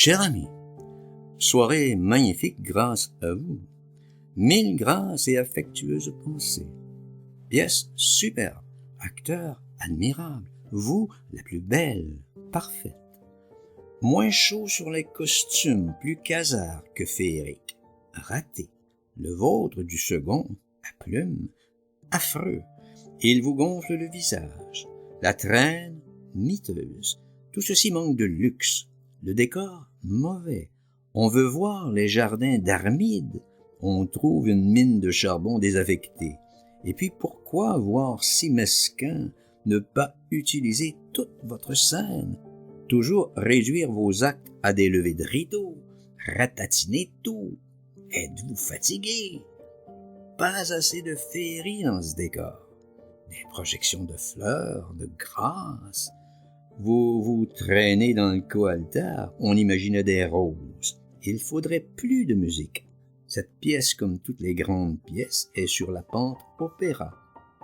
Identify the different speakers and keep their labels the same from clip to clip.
Speaker 1: Cher ami, soirée magnifique grâce à vous. 1000 grâces et affectueuses pensées. Pièce superbe, acteur admirable, vous la plus belle, parfaite. Moins chaud sur les costumes, plus casard que féerique. Raté. Le vôtre du second, à plume, affreux. Il vous gonfle le visage. La traîne, miteuse. Tout ceci manque de luxe. Le décor, mauvais. On veut voir les jardins d'Armide. On trouve une mine de charbon désaffectée. Et puis pourquoi, voire si mesquin, ne pas utiliser toute votre scène? Toujours réduire vos actes à des levées de rideau, ratatiner tout. Êtes-vous fatigué? Pas assez de féerie dans ce décor. Des projections de fleurs, de grâce. Vous vous traînez dans le coaltar, on imaginait des roses. Il faudrait plus de musique. Cette pièce, comme toutes les grandes pièces, est sur la pente opéra.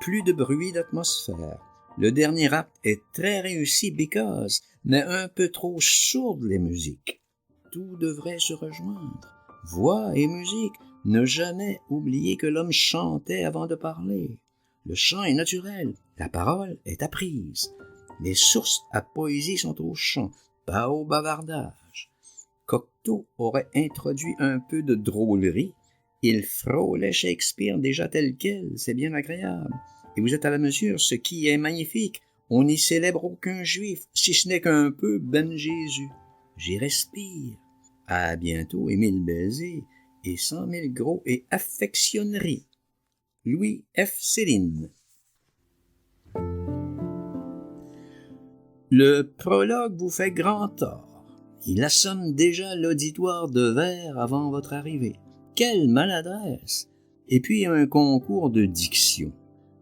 Speaker 1: Plus de bruit d'atmosphère. Le dernier acte est très réussi because, mais un peu trop sourde les musiques. Tout devrait se rejoindre. Voix et musique, ne jamais oublier que l'homme chantait avant de parler. Le chant est naturel, la parole est apprise. Les sources à poésie sont au chant, pas au bavardage. Cocteau aurait introduit un peu de drôlerie. Il frôlait Shakespeare déjà tel quel, c'est bien agréable. Et vous êtes à la mesure, ce qui est magnifique. On n'y célèbre aucun juif, si ce n'est qu'un peu Ben Jésus. J'y respire. À bientôt et 1000 baisers, et 100 000 gros et affectionneries. Louis F. Céline. Le prologue vous fait grand tort. Il assomme déjà l'auditoire de vers avant votre arrivée. Quelle maladresse! Et puis un concours de diction.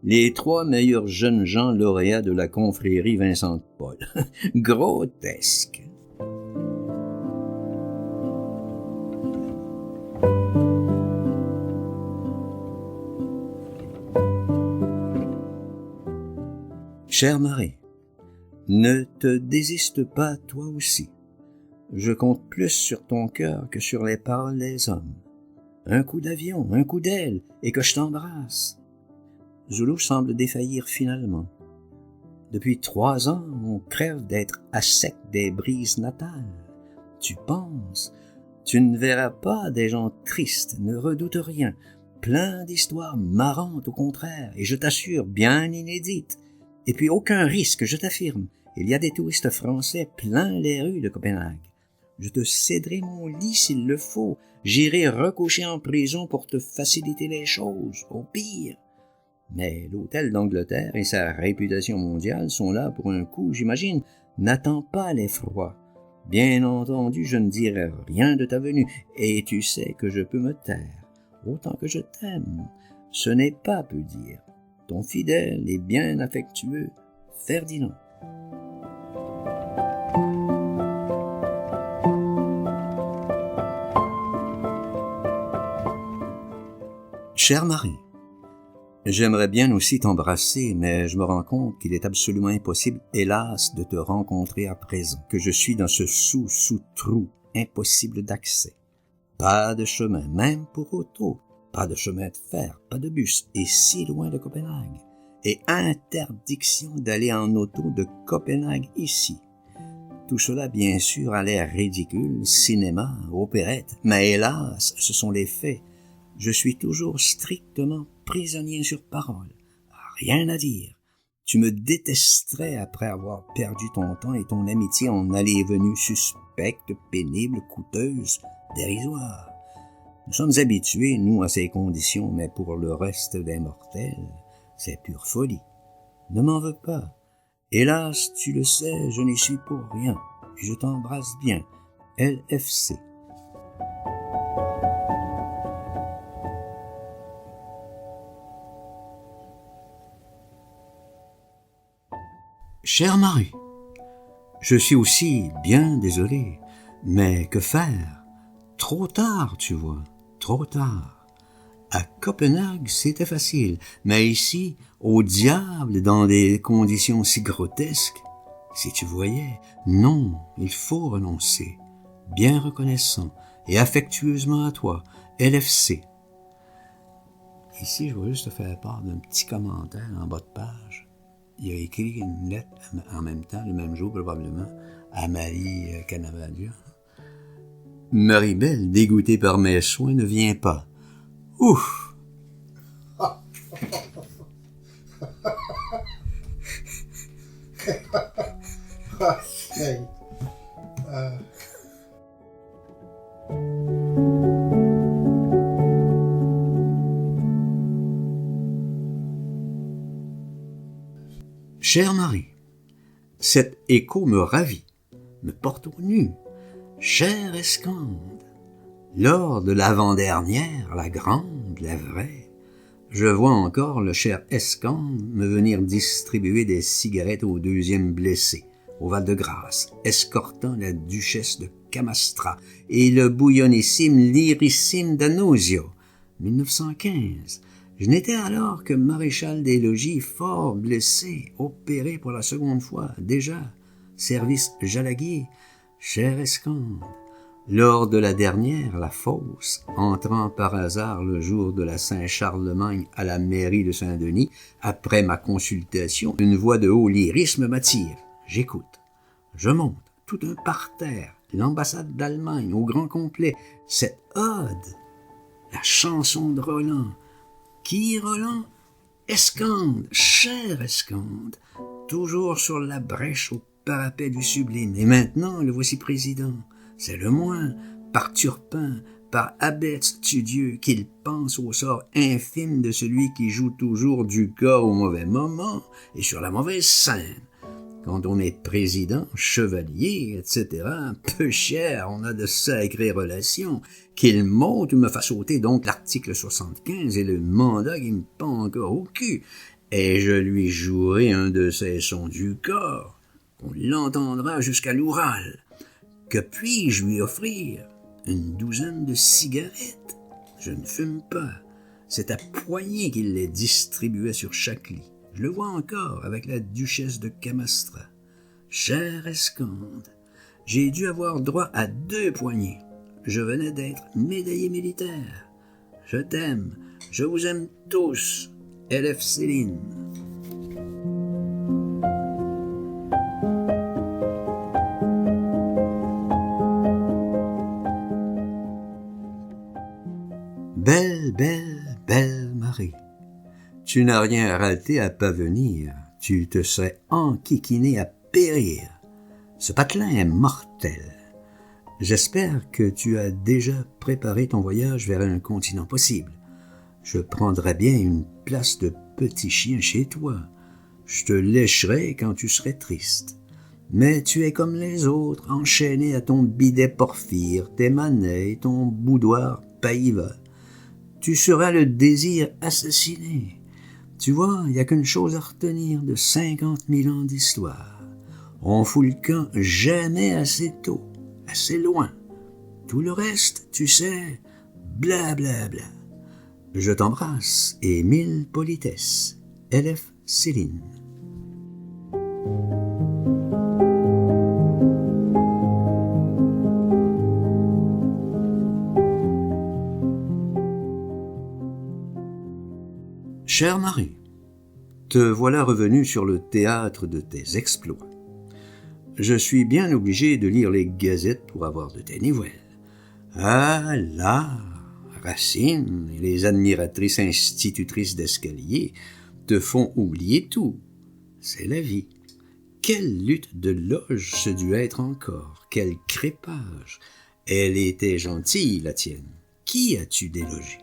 Speaker 1: Les 3 meilleurs jeunes gens lauréats de la confrérie Vincent de Paul. Grotesque. Cher Marie, ne te désiste pas toi aussi. Je compte plus sur ton cœur que sur les paroles des hommes. Un coup d'avion, un coup d'aile, et que je t'embrasse. Zoulou semble défaillir finalement. Depuis 3 ans, on crève d'être à sec des brises natales. Tu penses, tu ne verras pas des gens tristes, ne redoute rien, plein d'histoires marrantes au contraire, et je t'assure, bien inédites. Et puis aucun risque, je t'affirme. Il y a des touristes français plein les rues de Copenhague. Je te céderai mon lit s'il le faut. J'irai recoucher en prison pour te faciliter les choses, au pire. Mais l'hôtel d'Angleterre et sa réputation mondiale sont là pour un coup, j'imagine. N'attends pas l'effroi. Bien entendu, je ne dirai rien de ta venue, et tu sais que je peux me taire. Autant que je t'aime, ce n'est pas peu dire. Ton fidèle et bien affectueux Ferdinand. Chère Marie, j'aimerais bien aussi t'embrasser, mais je me rends compte qu'il est absolument impossible, hélas, de te rencontrer à présent, que je suis dans ce sous-trou, impossible d'accès. Pas de chemin, même pour auto, pas de chemin de fer, pas de bus, et si loin de Copenhague, et interdiction d'aller en auto de Copenhague ici. Tout cela, bien sûr, a l'air ridicule, cinéma, opérette, mais hélas, ce sont les faits. Je suis toujours strictement prisonnier sur parole. Rien à dire. Tu me détesterais après avoir perdu ton temps et ton amitié en allées et venues suspectes, pénibles, coûteuses, dérisoires. Nous sommes habitués, nous, à ces conditions, mais pour le reste des mortels, c'est pure folie. Ne m'en veux pas. Hélas, tu le sais, je n'y suis pour rien. Et je t'embrasse bien. LFC. Chère Marie, je suis aussi bien désolé, mais que faire? Trop tard, tu vois, trop tard. À Copenhague, c'était facile, mais ici, au diable, dans des conditions si grotesques. Si tu voyais, non, il faut renoncer. bien reconnaissant et affectueusement à toi, LFC. Ici, je vais juste te faire part d'un petit commentaire en bas de page. Il a écrit une lettre en même temps, le même jour probablement, à Marie Canavalia. Marie-Belle, dégoûtée par mes soins, ne vient pas. Ouf! Chère Marie, cet écho me ravit, me porte au nu. Chère Escande, lors de l'avant-dernière, la grande, la vraie, je vois encore le cher Escande me venir distribuer des cigarettes au deuxième blessé, au Val-de-Grâce, escortant la duchesse de Camastra et le bouillonnissime lyrissime d'Anosio, 1915. Je n'étais alors que maréchal des logis, fort blessé, opéré pour la seconde fois, déjà, service Jalaguier, cher Escande. Lors de la dernière, la fosse, entrant par hasard le jour de la Saint-Charlemagne à la mairie de Saint-Denis, après ma consultation, une voix de haut lyrisme m'attire. J'écoute. Je monte, tout un parterre, l'ambassade d'Allemagne au grand complet, cette ode, la chanson de Roland. Qui Roland? Escande, cher Escande, toujours sur la brèche au parapet du sublime. Et maintenant, le voici président. C'est le moins, par Turpin, par Abbé studieux, qu'il pense au sort infime de celui qui joue toujours du corps au mauvais moment et sur la mauvaise scène. Quand on est président, chevalier, etc., peu cher, on a de sacrées relations. Qu'il monte ou me fasse ôter donc l'article 75 et le mandat qui me pend encore au cul. Et je lui jouerai un de ces sons du corps. On l'entendra jusqu'à l'Oural. Que puis-je lui offrir? Une douzaine de cigarettes? Je ne fume pas. C'est à poignée qu'il les distribuait sur chaque lit. Je le vois encore avec la duchesse de Camastra. Chère Escande, j'ai dû avoir droit à 2 poignées. Je venais d'être médaillé militaire. Je t'aime, je vous aime tous. LF Céline. Belle, belle, belle Marie. Tu n'as rien à rater à pas venir. Tu te serais enquiquiné à périr. Ce patelin est mortel. J'espère que tu as déjà préparé ton voyage vers un continent possible. Je prendrais bien une place de petit chien chez toi. Je te lécherai quand tu serais triste. Mais tu es comme les autres, enchaîné à ton bidet porphyre, tes manets, ton boudoir païva. Tu seras le désir assassiné. Tu vois, il n'y a qu'une chose à retenir de 50 000 ans d'histoire. On fout le camp jamais assez tôt, assez loin. Tout le reste, tu sais, blablabla. Bla bla. Je t'embrasse et 1000 politesses. LF Céline. Chère Marie, te voilà revenu sur le théâtre de tes exploits. Je suis bien obligé de lire les gazettes pour avoir de tes nouvelles. Ah là, Racine et les admiratrices institutrices d'escalier te font oublier tout. C'est la vie. Quelle lutte de loge ce dut être encore, quel crépage. Elle était gentille, la tienne. Qui as-tu délogé?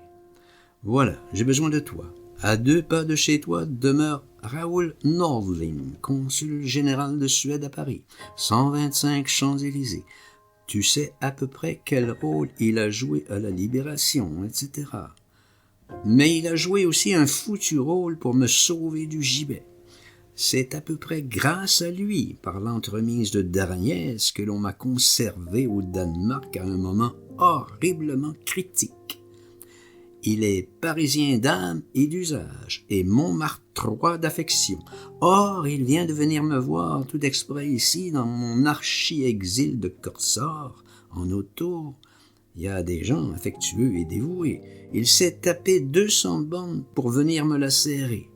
Speaker 1: Voilà, j'ai besoin de toi. À 2 pas de chez toi demeure Raoul Nordling, consul général de Suède à Paris, 125 Champs-Élysées. Tu sais à peu près quel rôle il a joué à la Libération, etc. Mais il a joué aussi un foutu rôle pour me sauver du gibet. C'est à peu près grâce à lui, par l'entremise de Dargnès, que l'on m'a conservé au Danemark à un moment horriblement critique. Il est parisien d'âme et d'usage, et montmartrois d'affection. Or, il vient de venir me voir tout exprès ici, dans mon archi-exil de Corsor, en auto. Il y a des gens affectueux et dévoués. Il s'est tapé 200 bornes pour venir me la serrer.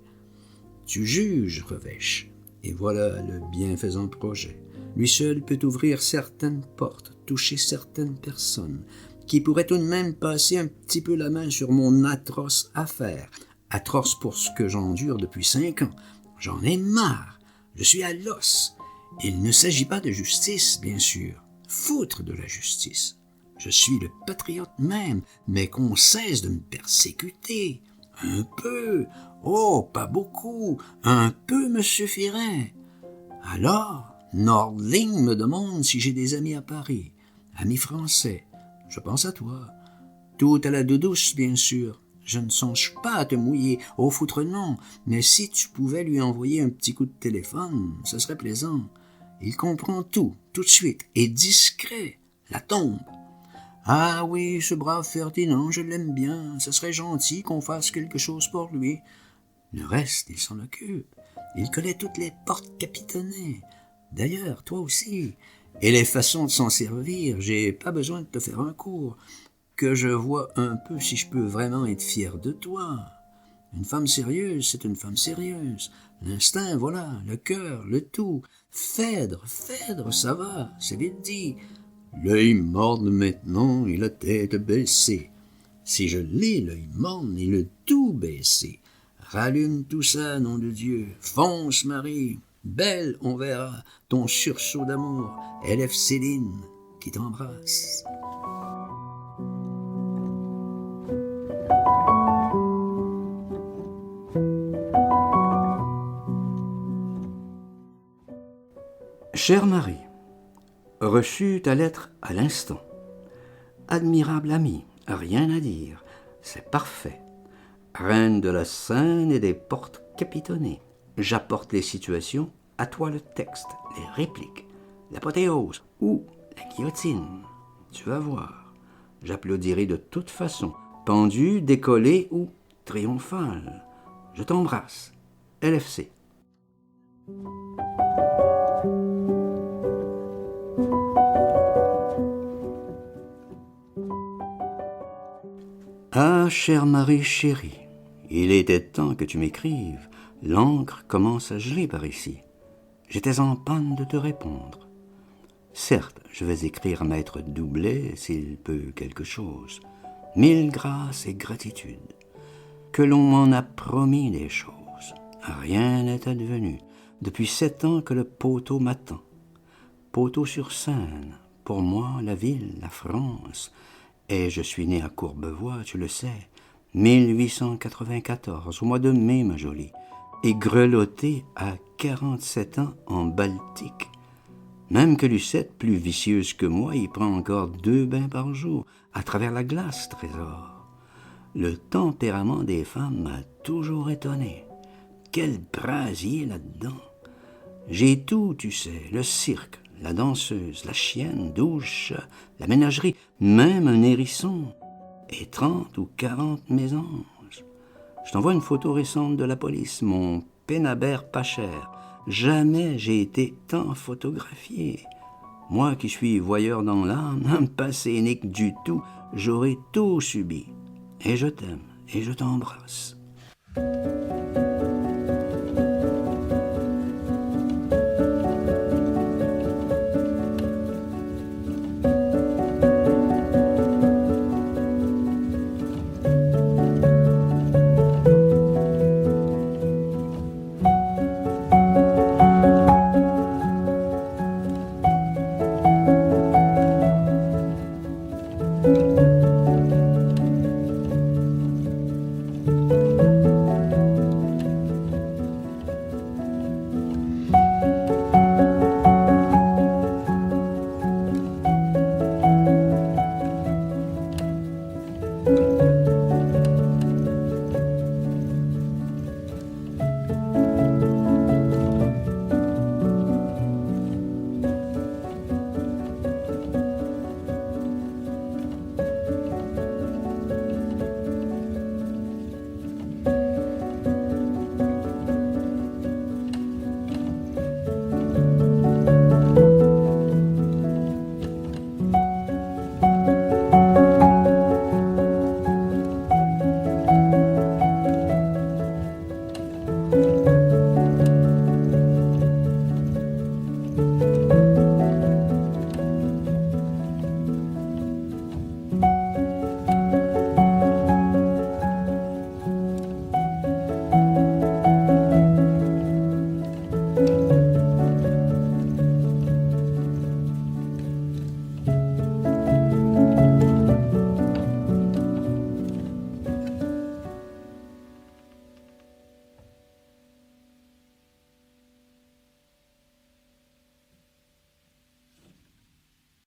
Speaker 1: Tu juges, Revêche, et voilà le bienfaisant projet. Lui seul peut ouvrir certaines portes, toucher certaines personnes, qui pourraient tout de même passer un petit peu la main sur mon atroce affaire. Atroce pour ce que j'endure depuis 5 ans. J'en ai marre. Je suis à l'os. Il ne s'agit pas de justice, bien sûr. Foutre de la justice. Je suis le patriote même, mais qu'on cesse de me persécuter. Un peu. Oh, pas beaucoup. Un peu me suffirait. Alors, Nordling me demande si j'ai des amis à Paris. Amis français. Je pense à toi. Tout à la douce, bien sûr. Je ne songe pas à te mouiller, au foutre non, mais si tu pouvais lui envoyer un petit coup de téléphone, ce serait plaisant. Il comprend tout de suite, et discret, la tombe. Ah oui, ce brave Ferdinand, je l'aime bien, ce serait gentil qu'on fasse quelque chose pour lui. Le reste, il s'en occupe. Il connaît toutes les portes capitonnées. D'ailleurs, toi aussi. Et les façons de s'en servir, j'ai pas besoin de te faire un cours. Que je vois un peu si je peux vraiment être fier de toi. Une femme sérieuse, c'est une femme sérieuse. L'instinct, voilà, le cœur, le tout. Phèdre, ça va, c'est vite dit. L'œil morne maintenant et la tête baissée. Si je l'ai, l'œil morne et le tout baissé. Rallume tout ça, nom de Dieu. Fonce, Marie. Belle, on verra ton sursaut d'amour. Élève Céline qui t'embrasse. Chère Marie, reçu ta lettre à l'instant. Admirable amie, rien à dire, c'est parfait. Reine de la scène et des portes capitonnées. J'apporte les situations, à toi le texte, les répliques, l'apothéose ou la guillotine. Tu vas voir, j'applaudirai de toute façon, pendu, décollé ou triomphal. Je t'embrasse. LFC. Ah, chère Marie chérie, il était temps que tu m'écrives. L'encre commence à geler par ici. J'étais en panne de te répondre. Certes, je vais écrire à maître Doublet s'il peut quelque chose. 1000 grâces et gratitude. Que l'on m'en a promis des choses. Rien n'est advenu. Depuis 7 ans que le poteau m'attend. Poteau-sur-Seine, pour moi la ville, la France. Et je suis né à Courbevoie, tu le sais, 1894, au mois de mai, ma jolie, et grelotté à 47 ans en Baltique. Même que Lucette, plus vicieuse que moi, y prend encore 2 bains par jour, à travers la glace, trésor. Le tempérament des femmes m'a toujours étonné. Quel brasier là-dedans! J'ai tout, tu sais, le cirque, la danseuse, la chienne, 12 chats, la ménagerie, même un hérisson, et 30 ou 40 mésanges. Je t'envoie une photo récente de la police, mon Pénabert pas cher. Jamais j'ai été tant photographié. Moi qui suis voyeur dans l'âme, pas scénique du tout, j'aurais tout subi. Et je t'aime, et je t'embrasse.